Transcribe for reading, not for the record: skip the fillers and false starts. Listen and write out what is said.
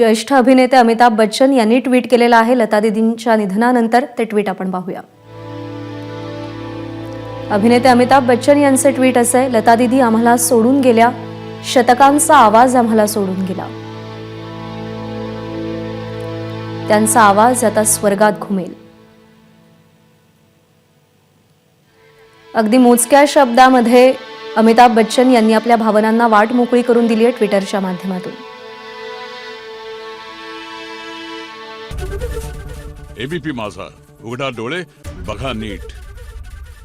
ज्येष्ठ अभिनेते अमिताभ बच्चन यांनी ट्विट केलेलं आहे लता दीदींच्या निधनानंतर ते ट्विट आपण पाहूया। अभिनेते अमिताभ बच्चन यांचे ट्विट असे, लता दीदी आम्हाला सोडून गेल्या, शतकांचा आवाज आम्हाला सोडून गेला, त्यांचा आवाज आता स्वर्गात घुमेल। अगदी मोजक्या शब्दामध्ये अमिताभ बच्चन यांनी आपल्या भावनांना वाट मोकळी करून दिली आहे ट्विटरच्या माध्यमातून। एबीपी माझा, उघडा डोळे बघा नीट।